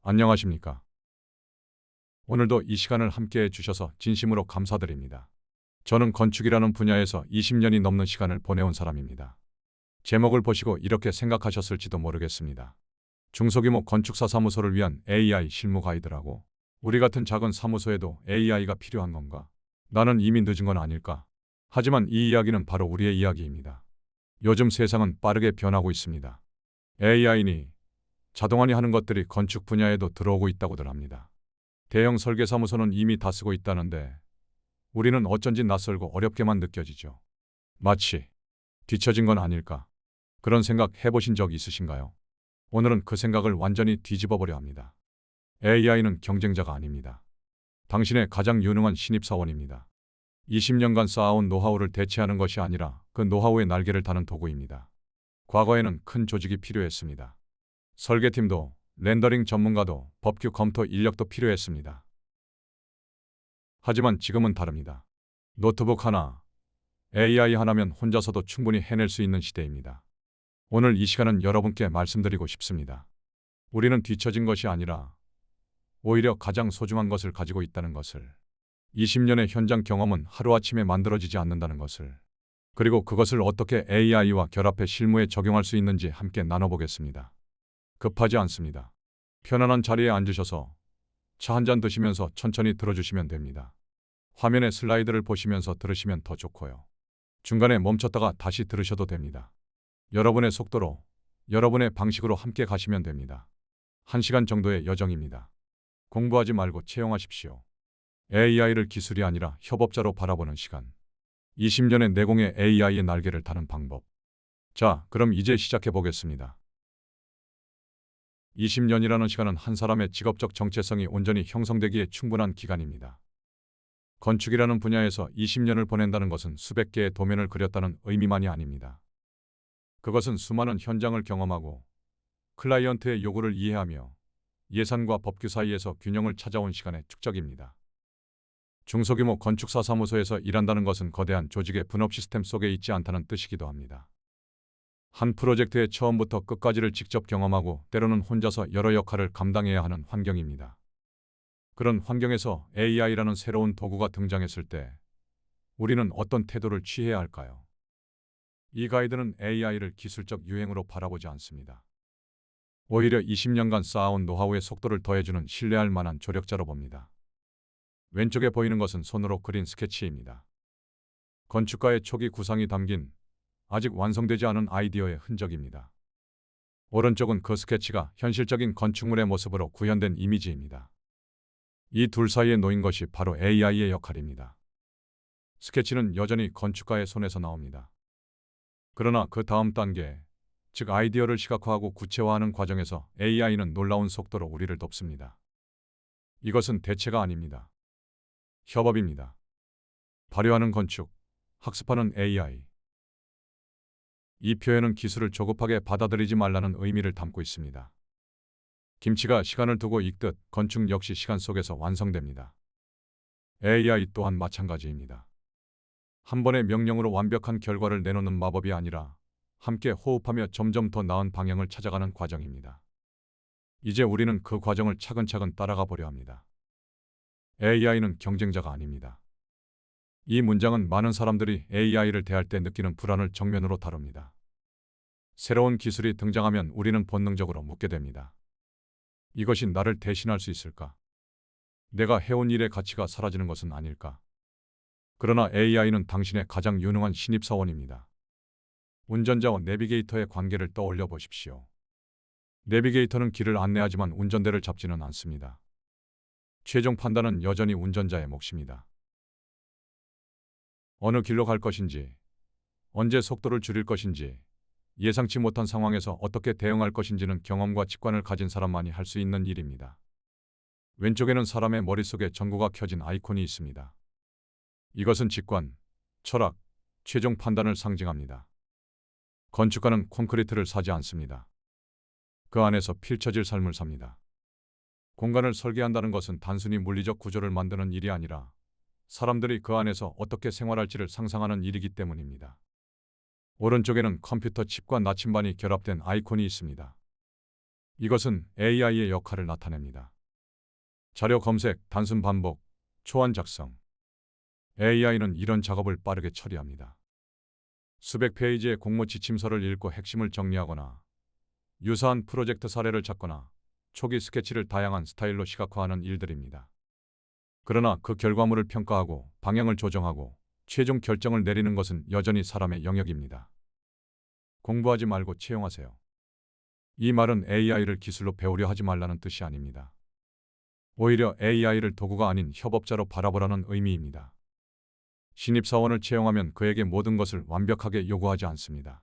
안녕하십니까. 오늘도 이 시간을 함께 해주셔서 진심으로 감사드립니다. 저는 건축이라는 분야에서 20년이 넘는 시간을 보내온 사람입니다. 제목을 보시고 이렇게 생각하셨을지도 모르겠습니다. 중소규모 건축사 사무소를 위한 AI 실무 가이드라고. 우리 같은 작은 사무소에도 AI가 필요한 건가? 나는 이미 늦은 건 아닐까? 하지만 이 이야기는 바로 우리의 이야기입니다. 요즘 세상은 빠르게 변하고 있습니다. AI니 자동화니 하는 것들이 건축 분야에도 들어오고 있다고들 합니다. 대형 설계사무소는 이미 다 쓰고 있다는데 우리는 어쩐지 낯설고 어렵게만 느껴지죠. 마치 뒤처진 건 아닐까? 그런 생각 해보신 적 있으신가요? 오늘은 그 생각을 완전히 뒤집어 보려 합니다. AI는 경쟁자가 아닙니다. 당신의 가장 유능한 신입사원입니다. 20년간 쌓아온 노하우를 대체하는 것이 아니라 그 노하우의 날개를 다는 도구입니다. 과거에는 큰 조직이 필요했습니다. 설계팀도 렌더링 전문가도 법규 검토 인력도 필요했습니다. 하지만 지금은 다릅니다. 노트북 하나, AI 하나면 혼자서도 충분히 해낼 수 있는 시대입니다. 오늘 이 시간은 여러분께 말씀드리고 싶습니다. 우리는 뒤처진 것이 아니라 오히려 가장 소중한 것을 가지고 있다는 것을. 20년의 현장 경험은 하루아침에 만들어지지 않는다는 것을. 그리고 그것을 어떻게 AI와 결합해 실무에 적용할 수 있는지 함께 나눠보겠습니다. 급하지 않습니다. 편안한 자리에 앉으셔서 차 한 잔 드시면서 천천히 들어주시면 됩니다. 화면의 슬라이드를 보시면서 들으시면 더 좋고요. 중간에 멈췄다가 다시 들으셔도 됩니다. 여러분의 속도로, 여러분의 방식으로 함께 가시면 됩니다. 1시간 정도의 여정입니다. 공부하지 말고 채용하십시오. AI를 기술이 아니라 협업자로 바라보는 시간. 20년의 내공의 AI의 날개를 다는 방법. 자, 그럼 이제 시작해 보겠습니다. 20년이라는 시간은 한 사람의 직업적 정체성이 온전히 형성되기에 충분한 기간입니다. 건축이라는 분야에서 20년을 보낸다는 것은 수백 개의 도면을 그렸다는 의미만이 아닙니다. 그것은 수많은 현장을 경험하고 클라이언트의 요구를 이해하며 예산과 법규 사이에서 균형을 찾아온 시간의 축적입니다. 중소규모 건축사 사무소에서 일한다는 것은 거대한 조직의 분업 시스템 속에 있지 않다는 뜻이기도 합니다. 한 프로젝트의 처음부터 끝까지를 직접 경험하고 때로는 혼자서 여러 역할을 감당해야 하는 환경입니다. 그런 환경에서 AI라는 새로운 도구가 등장했을 때 우리는 어떤 태도를 취해야 할까요? 이 가이드는 AI를 기술적 유행으로 바라보지 않습니다. 오히려 20년간 쌓아온 노하우의 속도를 더해주는 신뢰할 만한 조력자로 봅니다. 왼쪽에 보이는 것은 손으로 그린 스케치입니다. 건축가의 초기 구상이 담긴 아직 완성되지 않은 아이디어의 흔적입니다. 오른쪽은 그 스케치가 현실적인 건축물의 모습으로 구현된 이미지입니다. 이 둘 사이에 놓인 것이 바로 AI의 역할입니다. 스케치는 여전히 건축가의 손에서 나옵니다. 그러나 그 다음 단계, 즉 아이디어를 시각화하고 구체화하는 과정에서 AI는 놀라운 속도로 우리를 돕습니다. 이것은 대체가 아닙니다. 협업입니다. 발효하는 건축, 학습하는 AI. 이 표현은 기술을 조급하게 받아들이지 말라는 의미를 담고 있습니다. 김치가 시간을 두고 익듯 건축 역시 시간 속에서 완성됩니다. AI 또한 마찬가지입니다. 한 번의 명령으로 완벽한 결과를 내놓는 마법이 아니라 함께 호흡하며 점점 더 나은 방향을 찾아가는 과정입니다. 이제 우리는 그 과정을 차근차근 따라가 보려 합니다. AI는 경쟁자가 아닙니다. 이 문장은 많은 사람들이 AI를 대할 때 느끼는 불안을 정면으로 다룹니다. 새로운 기술이 등장하면 우리는 본능적으로 묻게 됩니다. 이것이 나를 대신할 수 있을까? 내가 해온 일의 가치가 사라지는 것은 아닐까? 그러나 AI는 당신의 가장 유능한 신입사원입니다. 운전자와 내비게이터의 관계를 떠올려 보십시오. 내비게이터는 길을 안내하지만 운전대를 잡지는 않습니다. 최종 판단은 여전히 운전자의 몫입니다. 어느 길로 갈 것인지, 언제 속도를 줄일 것인지, 예상치 못한 상황에서 어떻게 대응할 것인지는 경험과 직관을 가진 사람만이 할 수 있는 일입니다. 왼쪽에는 사람의 머릿속에 전구가 켜진 아이콘이 있습니다. 이것은 직관, 철학, 최종 판단을 상징합니다. 건축가는 콘크리트를 사지 않습니다. 그 안에서 펼쳐질 삶을 삽니다. 공간을 설계한다는 것은 단순히 물리적 구조를 만드는 일이 아니라 사람들이 그 안에서 어떻게 생활할지를 상상하는 일이기 때문입니다. 오른쪽에는 컴퓨터 칩과 나침반이 결합된 아이콘이 있습니다. 이것은 AI의 역할을 나타냅니다. 자료 검색, 단순 반복, 초안 작성. AI는 이런 작업을 빠르게 처리합니다. 수백 페이지의 공모 지침서를 읽고 핵심을 정리하거나 유사한 프로젝트 사례를 찾거나 초기 스케치를 다양한 스타일로 시각화하는 일들입니다. 그러나 그 결과물을 평가하고 방향을 조정하고 최종 결정을 내리는 것은 여전히 사람의 영역입니다. 공부하지 말고 채용하세요. 이 말은 AI를 기술로 배우려 하지 말라는 뜻이 아닙니다. 오히려 AI를 도구가 아닌 협업자로 바라보라는 의미입니다. 신입사원을 채용하면 그에게 모든 것을 완벽하게 요구하지 않습니다.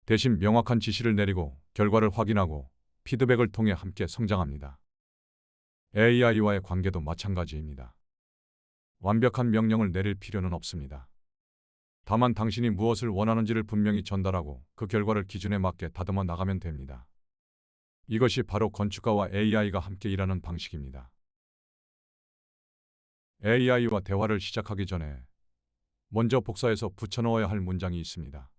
대신 명확한 지시를 내리고 결과를 확인하고 피드백을 통해 함께 성장합니다. AI와의 관계도 마찬가지입니다. 완벽한 명령을 내릴 필요는 없습니다. 다만 당신이 무엇을 원하는지를 분명히 전달하고 그 결과를 기준에 맞게 다듬어 나가면 됩니다. 이것이 바로 건축가와 AI가 함께 일하는 방식입니다. AI와 대화를 시작하기 전에 먼저 복사해서 붙여넣어야 할 문장이 있습니다.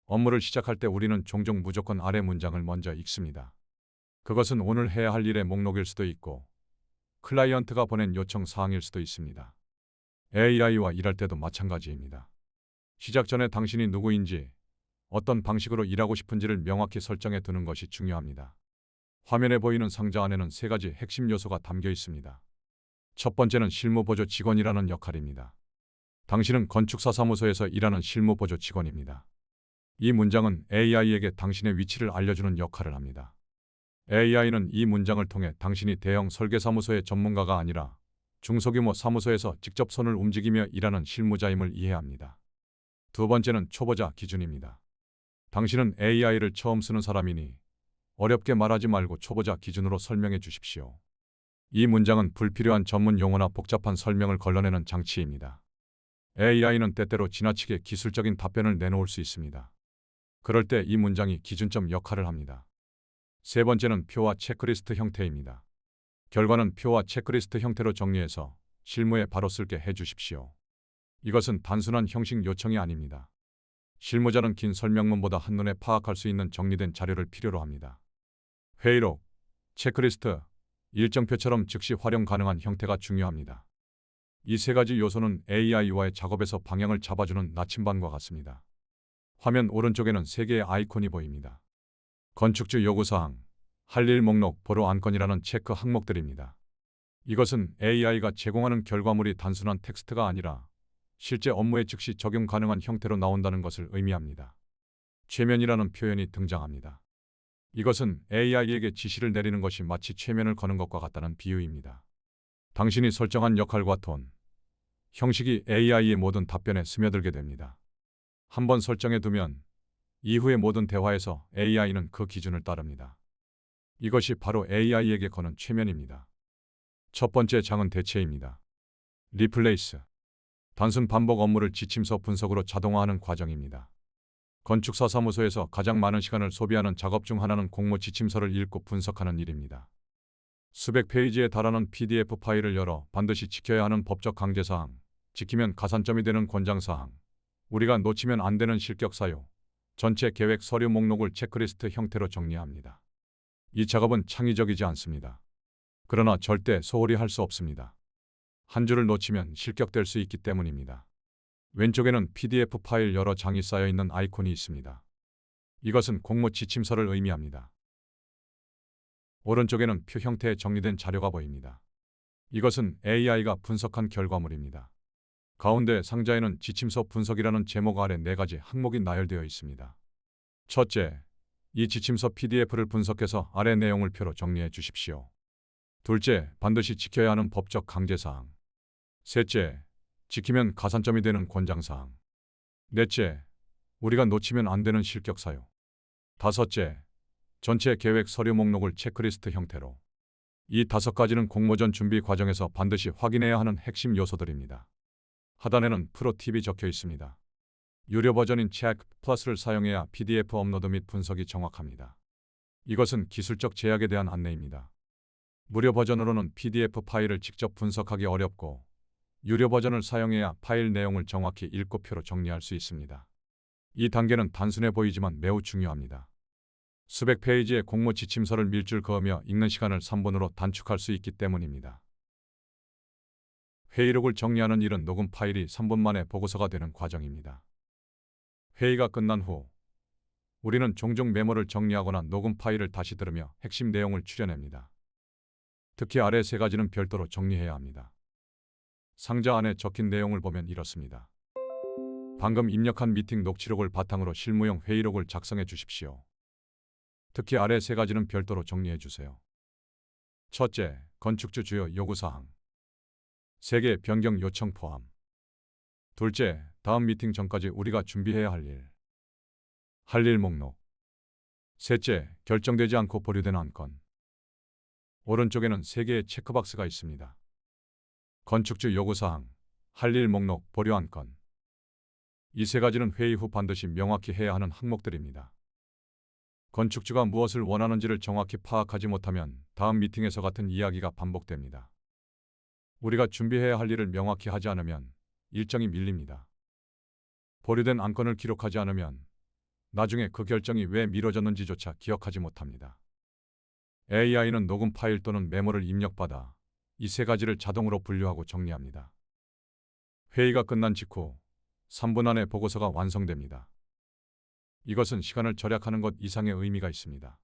업무를 시작할 때 우리는 종종 무조건 아래 문장을 먼저 읽습니다. 그것은 오늘 해야 할 일의 목록일 수도 있고 클라이언트가 보낸 요청 사항일 수도 있습니다. AI와 일할 때도 마찬가지입니다. 시작 전에 당신이 누구인지, 어떤 방식으로 일하고 싶은지를 명확히 설정해 두는 것이 중요합니다. 화면에 보이는 상자 안에는 세 가지 핵심 요소가 담겨 있습니다. 첫 번째는 실무보조 직원이라는 역할입니다. 당신은 건축사 사무소에서 일하는 실무보조 직원입니다. 이 문장은 AI에게 당신의 위치를 알려주는 역할을 합니다. AI는 이 문장을 통해 당신이 대형 설계사무소의 전문가가 아니라 중소규모 사무소에서 직접 손을 움직이며 일하는 실무자임을 이해합니다. 두 번째는 초보자 기준입니다. 당신은 AI를 처음 쓰는 사람이니 어렵게 말하지 말고 초보자 기준으로 설명해 주십시오. 이 문장은 불필요한 전문 용어나 복잡한 설명을 걸러내는 장치입니다. AI는 때때로 지나치게 기술적인 답변을 내놓을 수 있습니다. 그럴 때 이 문장이 기준점 역할을 합니다. 세 번째는 표와 체크리스트 형태입니다. 결과는 표와 체크리스트 형태로 정리해서 실무에 바로 쓸게 해주십시오. 이것은 단순한 형식 요청이 아닙니다. 실무자는 긴 설명문보다 한눈에 파악할 수 있는 정리된 자료를 필요로 합니다. 회의록, 체크리스트, 일정표처럼 즉시 활용 가능한 형태가 중요합니다. 이 세 가지 요소는 AI와의 작업에서 방향을 잡아주는 나침반과 같습니다. 화면 오른쪽에는 세 개의 아이콘이 보입니다. 건축주 요구사항, 할 일 목록, 보로 안건이라는 체크 항목들입니다. 이것은 AI가 제공하는 결과물이 단순한 텍스트가 아니라 실제 업무에 즉시 적용 가능한 형태로 나온다는 것을 의미합니다. 최면이라는 표현이 등장합니다. 이것은 AI에게 지시를 내리는 것이 마치 최면을 거는 것과 같다는 비유입니다. 당신이 설정한 역할과 톤, 형식이 AI의 모든 답변에 스며들게 됩니다. 한번 설정해 두면 이후의 모든 대화에서 AI는 그 기준을 따릅니다. 이것이 바로 AI에게 거는 최면입니다. 첫 번째 장은 대체입니다. 리플레이스. 단순 반복 업무를 지침서 분석으로 자동화하는 과정입니다. 건축사 사무소에서 가장 많은 시간을 소비하는 작업 중 하나는 공모 지침서를 읽고 분석하는 일입니다. 수백 페이지에 달하는 PDF 파일을 열어 반드시 지켜야 하는 법적 강제사항, 지키면 가산점이 되는 권장사항, 우리가 놓치면 안 되는 실격사유, 전체 계획 서류 목록을 체크리스트 형태로 정리합니다. 이 작업은 창의적이지 않습니다. 그러나 절대 소홀히 할 수 없습니다. 한 줄을 놓치면 실격될 수 있기 때문입니다. 왼쪽에는 PDF 파일 여러 장이 쌓여 있는 아이콘이 있습니다. 이것은 공모 지침서를 의미합니다. 오른쪽에는 표 형태의 정리된 자료가 보입니다. 이것은 AI가 분석한 결과물입니다. 가운데 상자에는 지침서 분석이라는 제목 아래 네 가지 항목이 나열되어 있습니다. 첫째, 이 지침서 PDF를 분석해서 아래 내용을 표로 정리해 주십시오. 둘째, 반드시 지켜야 하는 법적 강제사항. 셋째, 지키면 가산점이 되는 권장사항. 넷째, 우리가 놓치면 안 되는 실격사유. 다섯째, 전체 계획 서류 목록을 체크리스트 형태로. 이 다섯 가지는 공모전 준비 과정에서 반드시 확인해야 하는 핵심 요소들입니다. 하단에는 프로 팁이 적혀 있습니다. 유료 버전인 체크 플러스를 사용해야 PDF 업로드 및 분석이 정확합니다. 이것은 기술적 제약에 대한 안내입니다. 무료 버전으로는 PDF 파일을 직접 분석하기 어렵고 유료 버전을 사용해야 파일 내용을 정확히 읽고 표로 정리할 수 있습니다. 이 단계는 단순해 보이지만 매우 중요합니다. 수백 페이지의 공모 지침서를 밀줄 그으며 읽는 시간을 3분으로 단축할 수 있기 때문입니다. 회의록을 정리하는 일은 녹음 파일이 3분 만에 보고서가 되는 과정입니다. 회의가 끝난 후 우리는 종종 메모를 정리하거나 녹음 파일을 다시 들으며 핵심 내용을 추려냅니다. 특히 아래 세 가지는 별도로 정리해야 합니다. 상자 안에 적힌 내용을 보면 이렇습니다. 방금 입력한 미팅 녹취록을 바탕으로 실무용 회의록을 작성해 주십시오. 특히 아래 세 가지는 별도로 정리해 주세요. 첫째, 건축주 주요 요구사항. 세계 변경 요청 포함. 둘째, 다음 미팅 전까지 우리가 준비해야 할 일. 할 일 목록. 셋째, 결정되지 않고 보류된 안건. 오른쪽에는 3개의 체크박스가 있습니다. 건축주 요구사항, 할 일 목록, 보류 안건. 이 세 가지는 회의 후 반드시 명확히 해야 하는 항목들입니다. 건축주가 무엇을 원하는지를 정확히 파악하지 못하면 다음 미팅에서 같은 이야기가 반복됩니다. 우리가 준비해야 할 일을 명확히 하지 않으면 일정이 밀립니다. 보류된 안건을 기록하지 않으면 나중에 그 결정이 왜 미뤄졌는지조차 기억하지 못합니다. AI는 녹음 파일 또는 메모를 입력받아 이 세 가지를 자동으로 분류하고 정리합니다. 회의가 끝난 직후 3분 안에 보고서가 완성됩니다. 이것은 시간을 절약하는 것 이상의 의미가 있습니다.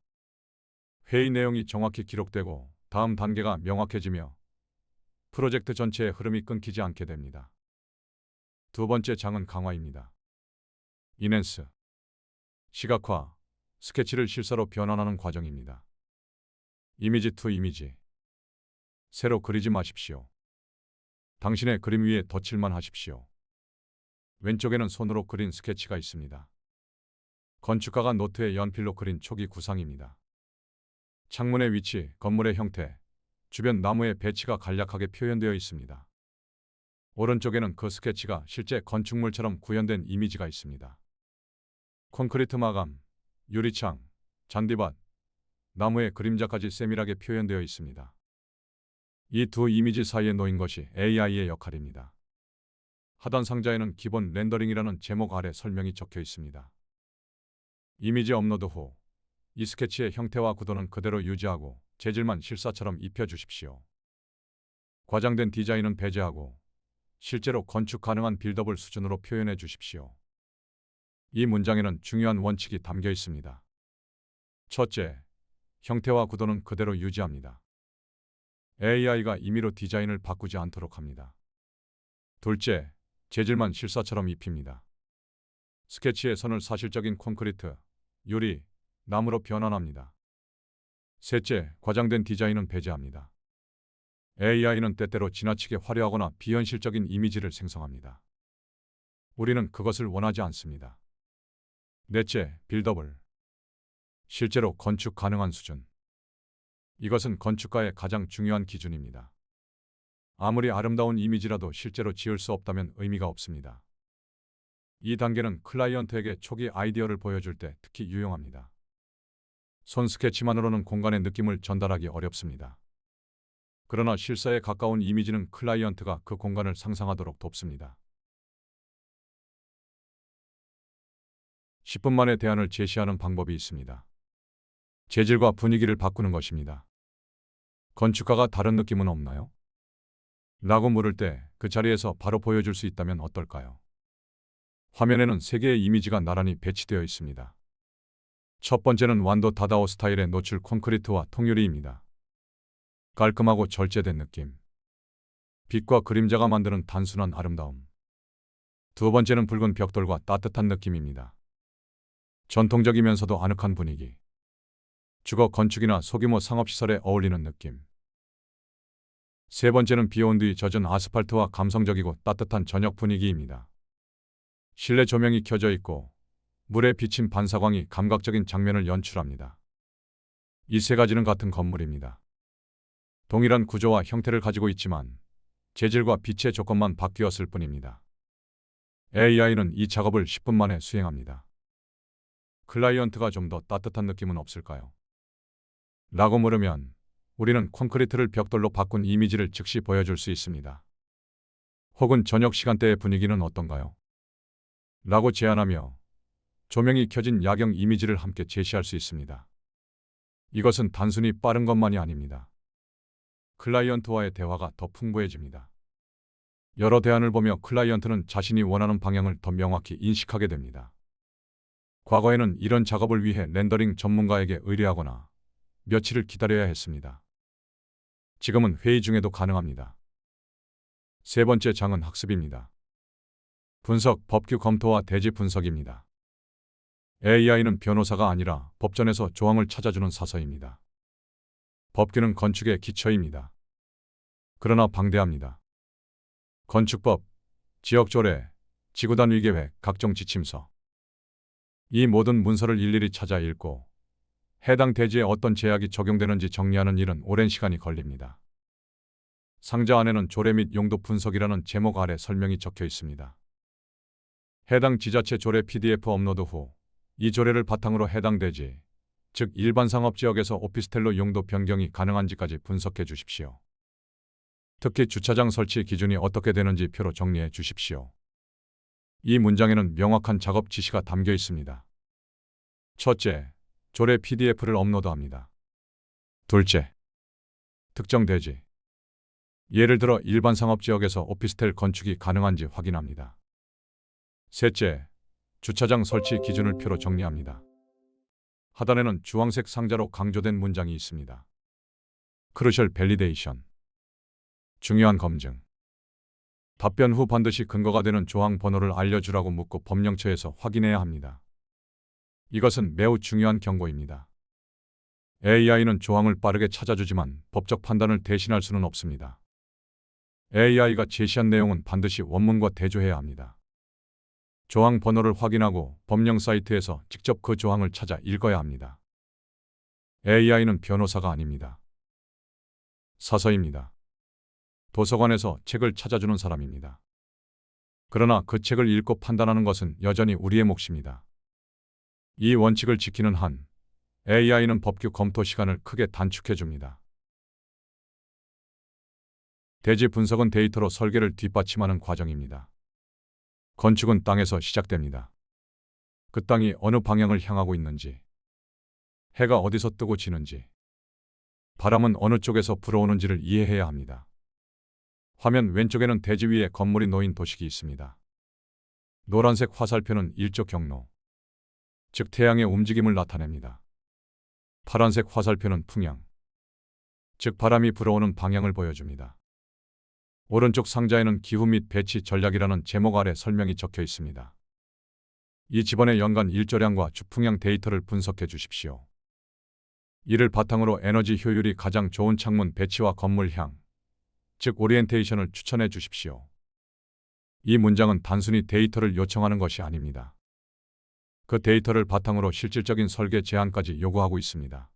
회의 내용이 정확히 기록되고 다음 단계가 명확해지며 프로젝트 전체의 흐름이 끊기지 않게 됩니다. 두 번째 장은 강화입니다. 인핸스, 시각화, 스케치를 실사로 변환하는 과정입니다. 이미지 투 이미지. 새로 그리지 마십시오. 당신의 그림 위에 덧칠만 하십시오. 왼쪽에는 손으로 그린 스케치가 있습니다. 건축가가 노트에 연필로 그린 초기 구상입니다. 창문의 위치, 건물의 형태, 주변 나무의 배치가 간략하게 표현되어 있습니다. 오른쪽에는 그 스케치가 실제 건축물처럼 구현된 이미지가 있습니다. 콘크리트 마감, 유리창, 잔디밭, 나무의 그림자까지 세밀하게 표현되어 있습니다. 이 두 이미지 사이에 놓인 것이 AI의 역할입니다. 하단 상자에는 기본 렌더링이라는 제목 아래 설명이 적혀 있습니다. 이미지 업로드 후 이 스케치의 형태와 구도는 그대로 유지하고 재질만 실사처럼 입혀주십시오. 과장된 디자인은 배제하고 실제로 건축 가능한 빌더블 수준으로 표현해 주십시오. 이 문장에는 중요한 원칙이 담겨 있습니다. 첫째, 형태와 구도는 그대로 유지합니다. AI가 임의로 디자인을 바꾸지 않도록 합니다. 둘째, 재질만 실사처럼 입힙니다. 스케치의 선을 사실적인 콘크리트, 유리, 나무로 변환합니다. 셋째, 과장된 디자인은 배제합니다. AI는 때때로 지나치게 화려하거나 비현실적인 이미지를 생성합니다. 우리는 그것을 원하지 않습니다. 넷째, 빌더블. 실제로 건축 가능한 수준. 이것은 건축가의 가장 중요한 기준입니다. 아무리 아름다운 이미지라도 실제로 지을 수 없다면 의미가 없습니다. 이 단계는 클라이언트에게 초기 아이디어를 보여줄 때 특히 유용합니다. 손 스케치만으로는 공간의 느낌을 전달하기 어렵습니다. 그러나 실사에 가까운 이미지는 클라이언트가 그 공간을 상상하도록 돕습니다. 10분 만에 대안을 제시하는 방법이 있습니다. 재질과 분위기를 바꾸는 것입니다. 건축가가 다른 느낌은 없나요? 라고 물을 때 그 자리에서 바로 보여줄 수 있다면 어떨까요? 화면에는 3개의 이미지가 나란히 배치되어 있습니다. 첫 번째는 완도 다다오 스타일의 노출 콘크리트와 통유리입니다. 깔끔하고 절제된 느낌. 빛과 그림자가 만드는 단순한 아름다움. 두 번째는 붉은 벽돌과 따뜻한 느낌입니다. 전통적이면서도 아늑한 분위기. 주거 건축이나 소규모 상업시설에 어울리는 느낌. 세 번째는 비온 뒤 젖은 아스팔트와 감성적이고 따뜻한 저녁 분위기입니다. 실내 조명이 켜져 있고 물에 비친 반사광이 감각적인 장면을 연출합니다. 이 세 가지는 같은 건물입니다. 동일한 구조와 형태를 가지고 있지만 재질과 빛의 조건만 바뀌었을 뿐입니다. AI는 이 작업을 10분 만에 수행합니다. 클라이언트가 좀 더 따뜻한 느낌은 없을까요? 라고 물으면 우리는 콘크리트를 벽돌로 바꾼 이미지를 즉시 보여줄 수 있습니다. 혹은 저녁 시간대의 분위기는 어떤가요? 라고 제안하며 조명이 켜진 야경 이미지를 함께 제시할 수 있습니다. 이것은 단순히 빠른 것만이 아닙니다. 클라이언트와의 대화가 더 풍부해집니다. 여러 대안을 보며 클라이언트는 자신이 원하는 방향을 더 명확히 인식하게 됩니다. 과거에는 이런 작업을 위해 렌더링 전문가에게 의뢰하거나 며칠을 기다려야 했습니다. 지금은 회의 중에도 가능합니다. 세 번째 장은 학습입니다. 분석, 법규 검토와 대지 분석입니다. AI는 변호사가 아니라 법전에서 조항을 찾아주는 사서입니다. 법규는 건축의 기초입니다. 그러나 방대합니다. 건축법, 지역조례, 지구단위계획, 각종 지침서. 이 모든 문서를 일일이 찾아 읽고 해당 대지에 어떤 제약이 적용되는지 정리하는 일은 오랜 시간이 걸립니다. 상자 안에는 조례 및 용도 분석이라는 제목 아래 설명이 적혀 있습니다. 해당 지자체 조례 PDF 업로드 후 이 조례를 바탕으로 해당 대지, 즉 일반 상업지역에서 오피스텔로 용도 변경이 가능한지까지 분석해 주십시오. 특히 주차장 설치 기준이 어떻게 되는지 표로 정리해 주십시오. 이 문장에는 명확한 작업 지시가 담겨 있습니다. 첫째, 조례 PDF를 업로드합니다. 둘째, 특정 대지. 예를 들어 일반 상업지역에서 오피스텔 건축이 가능한지 확인합니다. 셋째, 주차장 설치 기준을 표로 정리합니다. 하단에는 주황색 상자로 강조된 문장이 있습니다. 크루셜 밸리데이션. 중요한 검증. 답변 후 반드시 근거가 되는 조항 번호를 알려주라고 묻고 법령처에서 확인해야 합니다. 이것은 매우 중요한 경고입니다. AI는 조항을 빠르게 찾아주지만 법적 판단을 대신할 수는 없습니다. AI가 제시한 내용은 반드시 원문과 대조해야 합니다. 조항 번호를 확인하고 법령 사이트에서 직접 그 조항을 찾아 읽어야 합니다. AI는 변호사가 아닙니다. 사서입니다. 도서관에서 책을 찾아주는 사람입니다. 그러나 그 책을 읽고 판단하는 것은 여전히 우리의 몫입니다. 이 원칙을 지키는 한 AI는 법규 검토 시간을 크게 단축해 줍니다. 대지 분석은 데이터로 설계를 뒷받침하는 과정입니다. 건축은 땅에서 시작됩니다. 그 땅이 어느 방향을 향하고 있는지, 해가 어디서 뜨고 지는지, 바람은 어느 쪽에서 불어오는지를 이해해야 합니다. 화면 왼쪽에는 대지 위에 건물이 놓인 도식이 있습니다. 노란색 화살표는 일조 경로, 즉 태양의 움직임을 나타냅니다. 파란색 화살표는 풍향, 즉 바람이 불어오는 방향을 보여줍니다. 오른쪽 상자에는 기후 및 배치 전략이라는 제목 아래 설명이 적혀 있습니다. 이 지번의 연간 일조량과 주풍향 데이터를 분석해 주십시오. 이를 바탕으로 에너지 효율이 가장 좋은 창문 배치와 건물향, 즉 오리엔테이션을 추천해 주십시오. 이 문장은 단순히 데이터를 요청하는 것이 아닙니다. 그 데이터를 바탕으로 실질적인 설계 제안까지 요구하고 있습니다.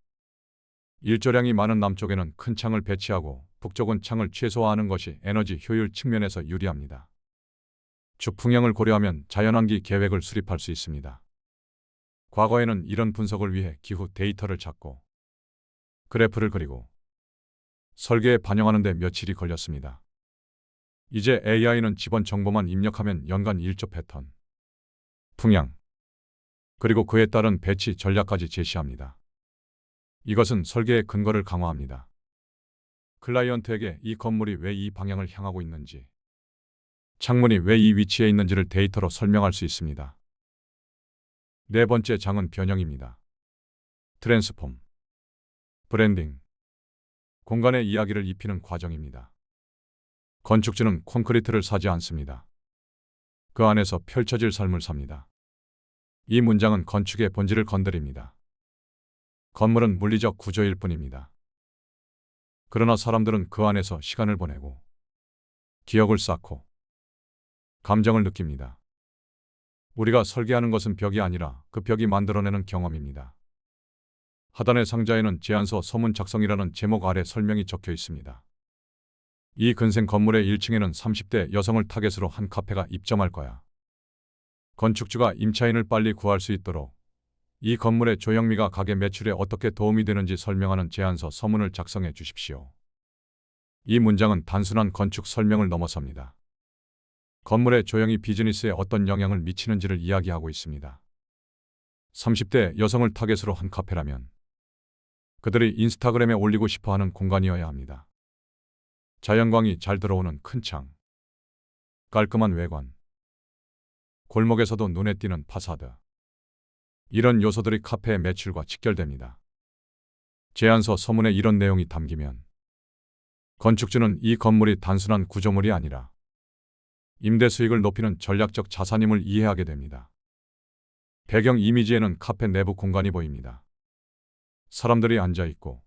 일조량이 많은 남쪽에는 큰 창을 배치하고 북쪽은 창을 최소화하는 것이 에너지 효율 측면에서 유리합니다. 주풍향을 고려하면 자연환기 계획을 수립할 수 있습니다. 과거에는 이런 분석을 위해 기후 데이터를 찾고 그래프를 그리고 설계에 반영하는 데 며칠이 걸렸습니다. 이제 AI는 지번 정보만 입력하면 연간 일조 패턴, 풍향, 그리고 그에 따른 배치 전략까지 제시합니다. 이것은 설계의 근거를 강화합니다. 클라이언트에게 이 건물이 왜 이 방향을 향하고 있는지, 창문이 왜 이 위치에 있는지를 데이터로 설명할 수 있습니다. 네 번째 장은 변형입니다. 트랜스폼, 브랜딩, 공간에 이야기를 입히는 과정입니다. 건축주는 콘크리트를 사지 않습니다. 그 안에서 펼쳐질 삶을 삽니다. 이 문장은 건축의 본질을 건드립니다. 건물은 물리적 구조일 뿐입니다. 그러나 사람들은 그 안에서 시간을 보내고 기억을 쌓고 감정을 느낍니다. 우리가 설계하는 것은 벽이 아니라 그 벽이 만들어내는 경험입니다. 하단의 상자에는 제안서 서문 작성이라는 제목 아래 설명이 적혀 있습니다. 이 근생 건물의 1층에는 30대 여성을 타겟으로 한 카페가 입점할 거야. 건축주가 임차인을 빨리 구할 수 있도록 이 건물의 조형미가 가게 매출에 어떻게 도움이 되는지 설명하는 제안서 서문을 작성해 주십시오. 이 문장은 단순한 건축 설명을 넘어섭니다. 건물의 조형이 비즈니스에 어떤 영향을 미치는지를 이야기하고 있습니다. 30대 여성을 타겟으로 한 카페라면 그들이 인스타그램에 올리고 싶어 하는 공간이어야 합니다. 자연광이 잘 들어오는 큰 창, 깔끔한 외관, 골목에서도 눈에 띄는 파사드. 이런 요소들이 카페의 매출과 직결됩니다. 제안서 서문에 이런 내용이 담기면 건축주는 이 건물이 단순한 구조물이 아니라 임대 수익을 높이는 전략적 자산임을 이해하게 됩니다. 배경 이미지에는 카페 내부 공간이 보입니다. 사람들이 앉아 있고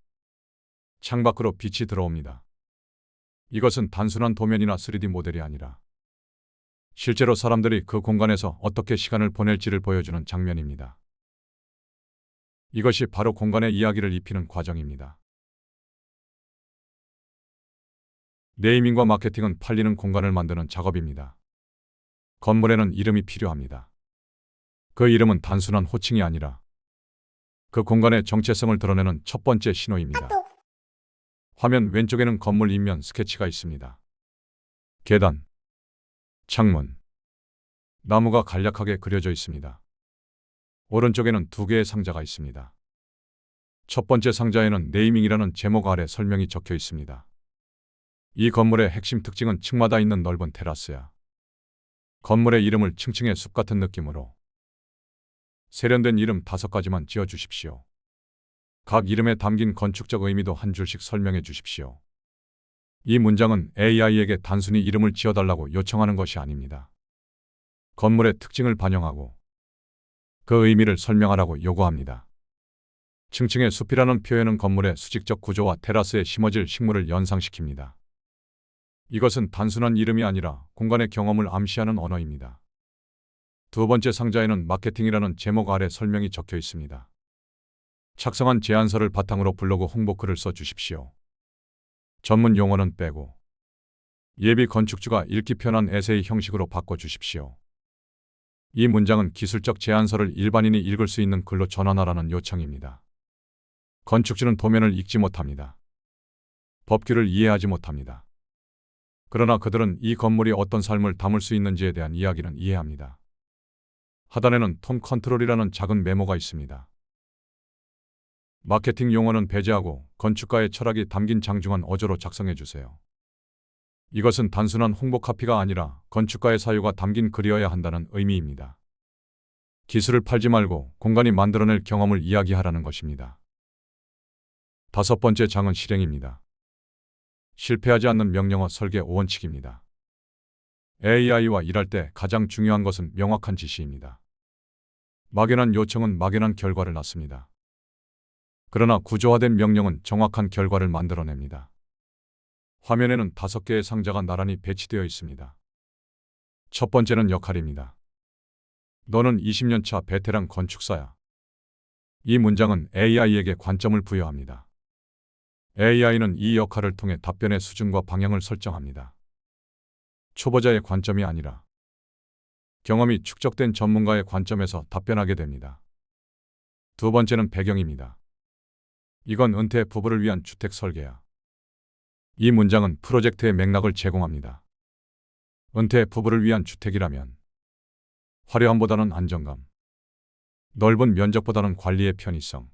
창밖으로 빛이 들어옵니다. 이것은 단순한 도면이나 3D 모델이 아니라 실제로 사람들이 그 공간에서 어떻게 시간을 보낼지를 보여주는 장면입니다. 이것이 바로 공간의 이야기를 입히는 과정입니다. 네이밍과 마케팅은 팔리는 공간을 만드는 작업입니다. 건물에는 이름이 필요합니다. 그 이름은 단순한 호칭이 아니라 그 공간의 정체성을 드러내는 첫 번째 신호입니다. 화면 왼쪽에는 건물 인면 스케치가 있습니다. 계단, 창문, 나무가 간략하게 그려져 있습니다. 오른쪽에는 2개의 상자가 있습니다. 첫 번째 상자에는 네이밍이라는 제목 아래 설명이 적혀 있습니다. 이 건물의 핵심 특징은 층마다 있는 넓은 테라스야. 건물의 이름을 층층의 숲 같은 느낌으로 세련된 이름 5가지만 지어주십시오. 각 이름에 담긴 건축적 의미도 한 줄씩 설명해 주십시오. 이 문장은 AI에게 단순히 이름을 지어달라고 요청하는 것이 아닙니다. 건물의 특징을 반영하고 그 의미를 설명하라고 요구합니다. 층층의 숲이라는 표현은 건물의 수직적 구조와 테라스에 심어질 식물을 연상시킵니다. 이것은 단순한 이름이 아니라 공간의 경험을 암시하는 언어입니다. 두 번째 상자에는 마케팅이라는 제목 아래 설명이 적혀 있습니다. 작성한 제안서를 바탕으로 블로그 홍보글을 써주십시오. 전문 용어는 빼고 예비 건축주가 읽기 편한 에세이 형식으로 바꿔주십시오. 이 문장은 기술적 제안서를 일반인이 읽을 수 있는 글로 전환하라는 요청입니다. 건축주는 도면을 읽지 못합니다. 법규를 이해하지 못합니다. 그러나 그들은 이 건물이 어떤 삶을 담을 수 있는지에 대한 이야기는 이해합니다. 하단에는 톤 컨트롤이라는 작은 메모가 있습니다. 마케팅 용어는 배제하고 건축가의 철학이 담긴 장중한 어조로 작성해 주세요. 이것은 단순한 홍보 카피가 아니라 건축가의 사유가 담긴 글이어야 한다는 의미입니다. 기술을 팔지 말고 공간이 만들어낼 경험을 이야기하라는 것입니다. 5번째 장은 실행입니다. 실패하지 않는 명령어 설계 5원칙입니다. AI와 일할 때 가장 중요한 것은 명확한 지시입니다. 막연한 요청은 막연한 결과를 낳습니다. 그러나 구조화된 명령은 정확한 결과를 만들어냅니다. 화면에는 5개의 상자가 나란히 배치되어 있습니다. 첫 번째는 역할입니다. 너는 20년차 베테랑 건축사야. 이 문장은 AI에게 관점을 부여합니다. AI는 이 역할을 통해 답변의 수준과 방향을 설정합니다. 초보자의 관점이 아니라 경험이 축적된 전문가의 관점에서 답변하게 됩니다. 두 번째는 배경입니다. 이건 은퇴 부부를 위한 주택 설계야. 이 문장은 프로젝트의 맥락을 제공합니다. 은퇴 부부를 위한 주택이라면 화려함보다는 안정감, 넓은 면적보다는 관리의 편의성,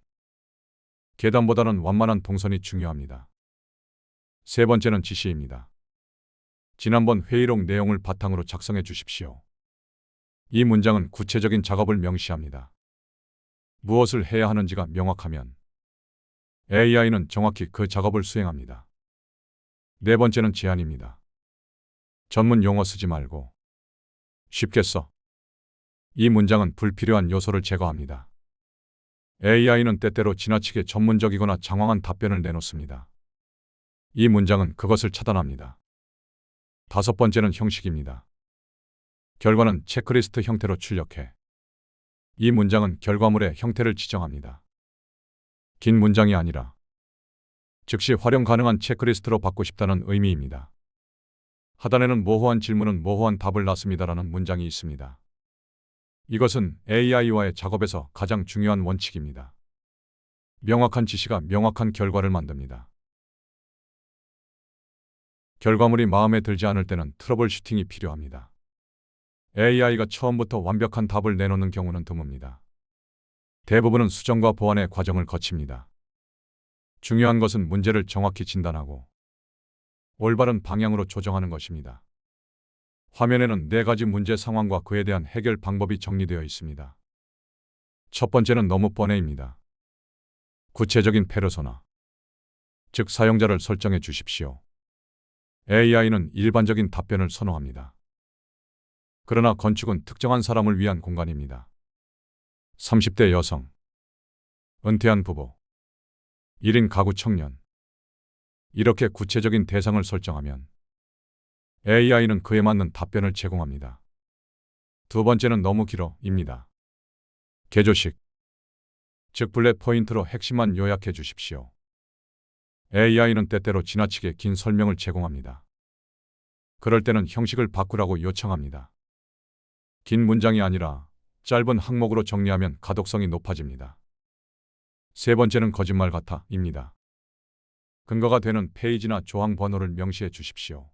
계단보다는 완만한 동선이 중요합니다. 세 번째는 지시입니다. 지난번 회의록 내용을 바탕으로 작성해 주십시오. 이 문장은 구체적인 작업을 명시합니다. 무엇을 해야 하는지가 명확하면 AI는 정확히 그 작업을 수행합니다. 네 번째는 제안입니다. 전문 용어 쓰지 말고 쉽게 써. 이 문장은 불필요한 요소를 제거합니다. AI는 때때로 지나치게 전문적이거나 장황한 답변을 내놓습니다. 이 문장은 그것을 차단합니다. 5번째는 형식입니다. 결과는 체크리스트 형태로 출력해. 이 문장은 결과물의 형태를 지정합니다. 긴 문장이 아니라 즉시 활용 가능한 체크리스트로 받고 싶다는 의미입니다. 하단에는 모호한 질문은 모호한 답을 낳습니다라는 문장이 있습니다. 이것은 AI와의 작업에서 가장 중요한 원칙입니다. 명확한 지시가 명확한 결과를 만듭니다. 결과물이 마음에 들지 않을 때는 트러블 슈팅이 필요합니다. AI가 처음부터 완벽한 답을 내놓는 경우는 드뭅니다. 대부분은 수정과 보완의 과정을 거칩니다. 중요한 것은 문제를 정확히 진단하고 올바른 방향으로 조정하는 것입니다. 화면에는 4가지 문제 상황과 그에 대한 해결 방법이 정리되어 있습니다. 첫 번째는 너무 뻔해입니다. 구체적인 페르소나, 즉 사용자를 설정해 주십시오. AI는 일반적인 답변을 선호합니다. 그러나 건축은 특정한 사람을 위한 공간입니다. 30대 여성, 은퇴한 부부, 1인 가구 청년. 이렇게 구체적인 대상을 설정하면 AI는 그에 맞는 답변을 제공합니다. 두 번째는 너무 길어입니다. 개조식, 즉 블랙 포인트로 핵심만 요약해 주십시오. AI는 때때로 지나치게 긴 설명을 제공합니다. 그럴 때는 형식을 바꾸라고 요청합니다. 긴 문장이 아니라 짧은 항목으로 정리하면 가독성이 높아집니다. 세 번째는 거짓말 같아입니다. 근거가 되는 페이지나 조항 번호를 명시해 주십시오.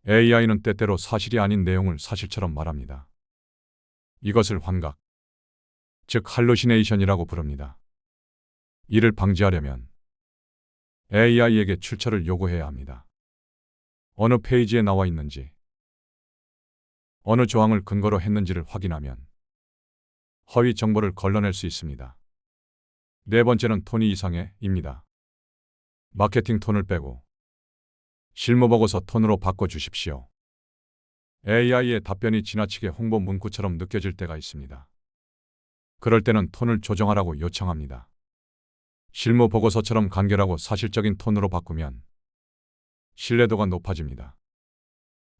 AI는 때때로 사실이 아닌 내용을 사실처럼 말합니다. 이것을 환각, 즉 할루시네이션이라고 부릅니다. 이를 방지하려면 AI에게 출처를 요구해야 합니다. 어느 페이지에 나와 있는지, 어느 조항을 근거로 했는지를 확인하면 허위 정보를 걸러낼 수 있습니다. 네 번째는 톤이 이상해입니다. 마케팅 톤을 빼고 실무보고서 톤으로 바꿔주십시오. AI의 답변이 지나치게 홍보 문구처럼 느껴질 때가 있습니다. 그럴 때는 톤을 조정하라고 요청합니다. 실무보고서처럼 간결하고 사실적인 톤으로 바꾸면 신뢰도가 높아집니다.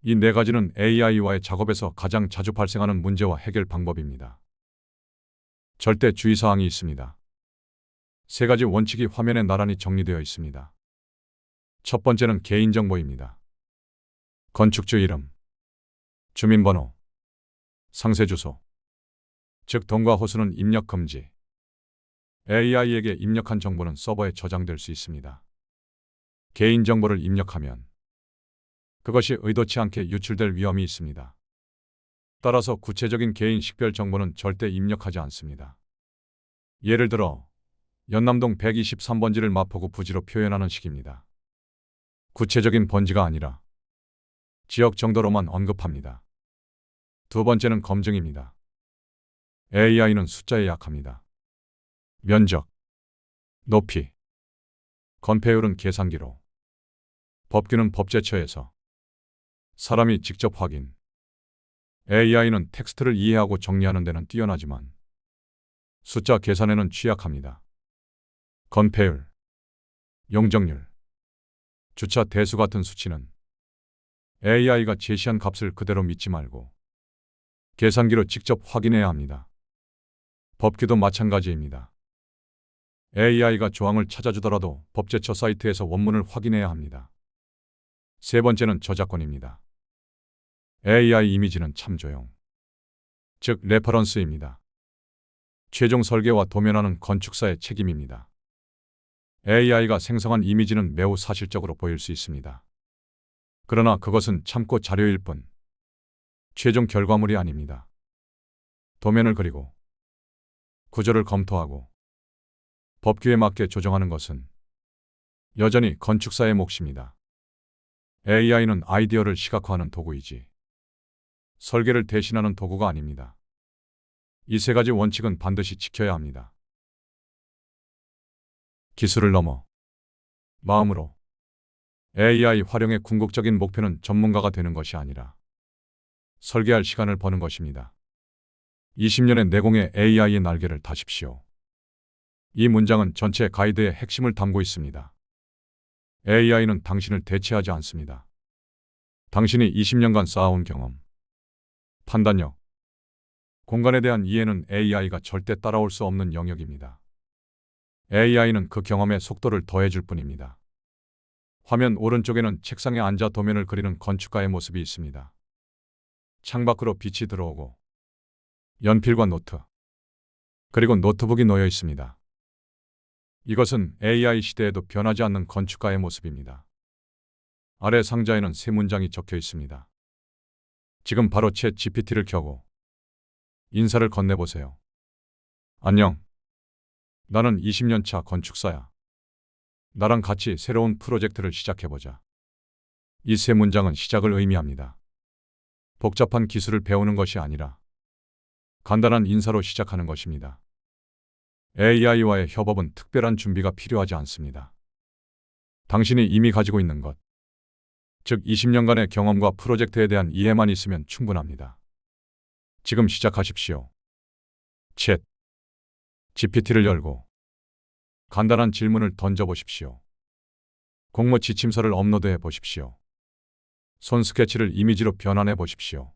이 4가지는 AI와의 작업에서 가장 자주 발생하는 문제와 해결 방법입니다. 절대 주의사항이 있습니다. 3가지 원칙이 화면에 나란히 정리되어 있습니다. 첫 번째는 개인정보입니다. 건축주 이름, 주민번호, 상세주소, 즉 돈과 호수는 입력 금지. AI에게 입력한 정보는 서버에 저장될 수 있습니다. 개인정보를 입력하면 그것이 의도치 않게 유출될 위험이 있습니다. 따라서 구체적인 개인 식별 정보는 절대 입력하지 않습니다. 예를 들어 연남동 123번지를 마포구 부지로 표현하는 식입니다. 구체적인 번지가 아니라 지역 정도로만 언급합니다. 두 번째는 검증입니다. AI는 숫자에 약합니다. 면적, 높이, 건폐율은 계산기로, 법규는 법제처에서, 사람이 직접 확인. AI는 텍스트를 이해하고 정리하는 데는 뛰어나지만 숫자 계산에는 취약합니다. 건폐율, 용적률, 주차 대수 같은 수치는 AI가 제시한 값을 그대로 믿지 말고 계산기로 직접 확인해야 합니다. 법규도 마찬가지입니다. AI가 조항을 찾아주더라도 법제처 사이트에서 원문을 확인해야 합니다. 세 번째는 저작권입니다. AI 이미지는 참조용, 즉 레퍼런스입니다. 최종 설계와 도면화는 건축사의 책임입니다. AI가 생성한 이미지는 매우 사실적으로 보일 수 있습니다. 그러나 그것은 참고 자료일 뿐 최종 결과물이 아닙니다. 도면을 그리고 구조를 검토하고 법규에 맞게 조정하는 것은 여전히 건축사의 몫입니다. AI는 아이디어를 시각화하는 도구이지 설계를 대신하는 도구가 아닙니다. 이 3가지 원칙은 반드시 지켜야 합니다. 기술을 넘어 마음으로 AI 활용의 궁극적인 목표는 전문가가 되는 것이 아니라 설계할 시간을 버는 것입니다. 20년의 내공의 AI의 날개를 다십시오. 이 문장은 전체 가이드의 핵심을 담고 있습니다. AI는 당신을 대체하지 않습니다. 당신이 20년간 쌓아온 경험, 판단력, 공간에 대한 이해는 AI가 절대 따라올 수 없는 영역입니다. AI는 그 경험에 속도를 더해줄 뿐입니다. 화면 오른쪽에는 책상에 앉아 도면을 그리는 건축가의 모습이 있습니다. 창밖으로 빛이 들어오고 연필과 노트, 그리고 노트북이 놓여 있습니다. 이것은 AI 시대에도 변하지 않는 건축가의 모습입니다. 아래 상자에는 3문장이 적혀 있습니다. 지금 바로 챗 GPT를 켜고 인사를 건네보세요. 안녕. 나는 20년 차 건축사야. 나랑 같이 새로운 프로젝트를 시작해보자. 이 세 문장은 시작을 의미합니다. 복잡한 기술을 배우는 것이 아니라 간단한 인사로 시작하는 것입니다. AI와의 협업은 특별한 준비가 필요하지 않습니다. 당신이 이미 가지고 있는 것, 즉 20년간의 경험과 프로젝트에 대한 이해만 있으면 충분합니다. 지금 시작하십시오. 챗 GPT를 열고 간단한 질문을 던져보십시오. 공모 지침서를 업로드해 보십시오. 손 스케치를 이미지로 변환해 보십시오.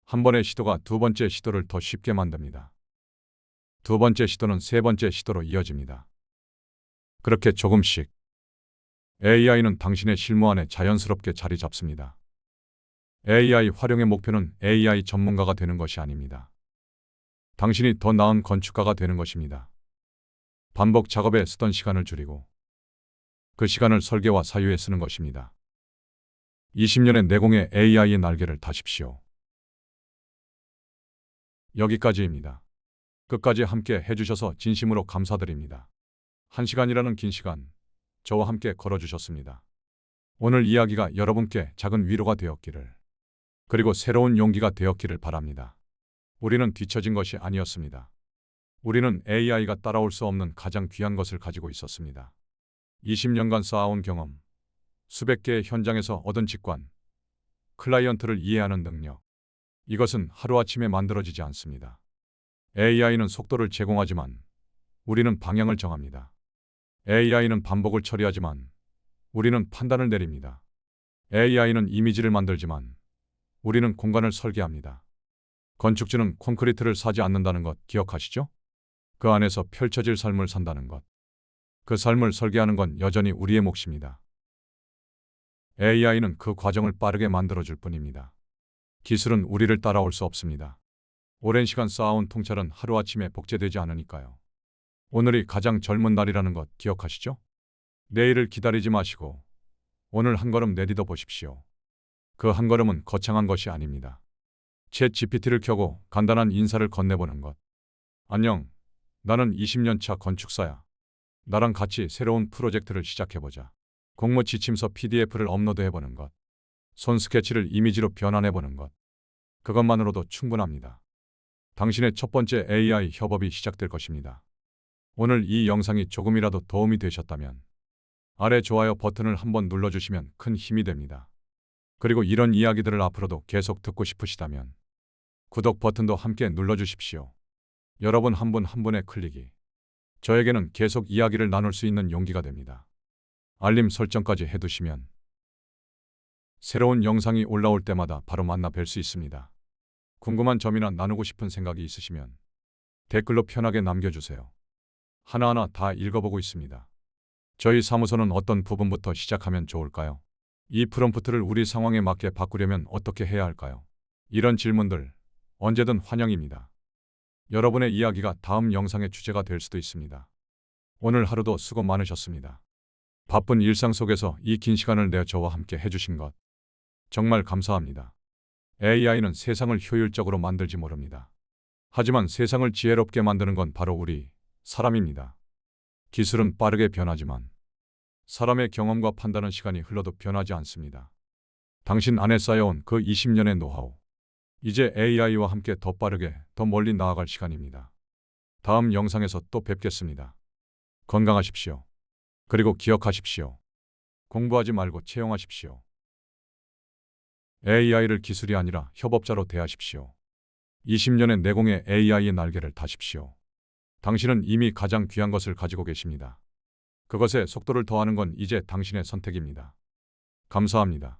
한 번의 시도가 두 번째 시도를 더 쉽게 만듭니다. 두 번째 시도는 세 번째 시도로 이어집니다. 그렇게 조금씩 AI는 당신의 실무 안에 자연스럽게 자리 잡습니다. AI 활용의 목표는 AI 전문가가 되는 것이 아닙니다. 당신이 더 나은 건축가가 되는 것입니다. 반복 작업에 쓰던 시간을 줄이고 그 시간을 설계와 사유에 쓰는 것입니다. 20년의 내공의 AI의 날개를 다십시오. 여기까지입니다. 끝까지 함께 해주셔서 진심으로 감사드립니다. 1시간이라는 긴 시간 저와 함께 걸어주셨습니다. 오늘 이야기가 여러분께 작은 위로가 되었기를, 그리고 새로운 용기가 되었기를 바랍니다. 우리는 뒤처진 것이 아니었습니다. 우리는 AI가 따라올 수 없는 가장 귀한 것을 가지고 있었습니다. 20년간 쌓아온 경험, 수백 개의 현장에서 얻은 직관, 클라이언트를 이해하는 능력. 이것은 하루아침에 만들어지지 않습니다. AI는 속도를 제공하지만 우리는 방향을 정합니다. AI는 반복을 처리하지만 우리는 판단을 내립니다. AI는 이미지를 만들지만 우리는 공간을 설계합니다. 건축주는 콘크리트를 사지 않는다는 것 기억하시죠? 그 안에서 펼쳐질 삶을 산다는 것. 그 삶을 설계하는 건 여전히 우리의 몫입니다. AI는 그 과정을 빠르게 만들어줄 뿐입니다. 기술은 우리를 따라올 수 없습니다. 오랜 시간 쌓아온 통찰은 하루아침에 복제되지 않으니까요. 오늘이 가장 젊은 날이라는 것 기억하시죠? 내일을 기다리지 마시고 오늘 한 걸음 내딛어 보십시오. 그 한 걸음은 거창한 것이 아닙니다. 챗 GPT를 켜고 간단한 인사를 건네보는 것. 안녕, 나는 20년 차 건축사야. 나랑 같이 새로운 프로젝트를 시작해보자. 공모 지침서 PDF를 업로드해보는 것. 손 스케치를 이미지로 변환해보는 것. 그것만으로도 충분합니다. 당신의 첫 번째 AI 협업이 시작될 것입니다. 오늘 이 영상이 조금이라도 도움이 되셨다면 아래 좋아요 버튼을 한번 눌러주시면 큰 힘이 됩니다. 그리고 이런 이야기들을 앞으로도 계속 듣고 싶으시다면 구독 버튼도 함께 눌러주십시오. 여러분 한 분 한 분의 클릭이 저에게는 계속 이야기를 나눌 수 있는 용기가 됩니다. 알림 설정까지 해두시면 새로운 영상이 올라올 때마다 바로 만나 뵐 수 있습니다. 궁금한 점이나 나누고 싶은 생각이 있으시면 댓글로 편하게 남겨주세요. 하나하나 다 읽어보고 있습니다. 저희 사무소는 어떤 부분부터 시작하면 좋을까요? 이 프롬프트를 우리 상황에 맞게 바꾸려면 어떻게 해야 할까요? 이런 질문들 언제든 환영입니다. 여러분의 이야기가 다음 영상의 주제가 될 수도 있습니다. 오늘 하루도 수고 많으셨습니다. 바쁜 일상 속에서 이 긴 시간을 내어 저와 함께 해주신 것 정말 감사합니다. AI는 세상을 효율적으로 만들지 모릅니다. 하지만 세상을 지혜롭게 만드는 건 바로 우리 사람입니다. 기술은 빠르게 변하지만 사람의 경험과 판단은 시간이 흘러도 변하지 않습니다. 당신 안에 쌓여온 그 20년의 노하우, 이제 AI와 함께 더 빠르게 더 멀리 나아갈 시간입니다. 다음 영상에서 또 뵙겠습니다. 건강하십시오. 그리고 기억하십시오. 공부하지 말고 채용하십시오. AI를 기술이 아니라 협업자로 대하십시오. 20년의 내공의 AI의 날개를 다십시오. 당신은 이미 가장 귀한 것을 가지고 계십니다. 그것에 속도를 더하는 건 이제 당신의 선택입니다. 감사합니다.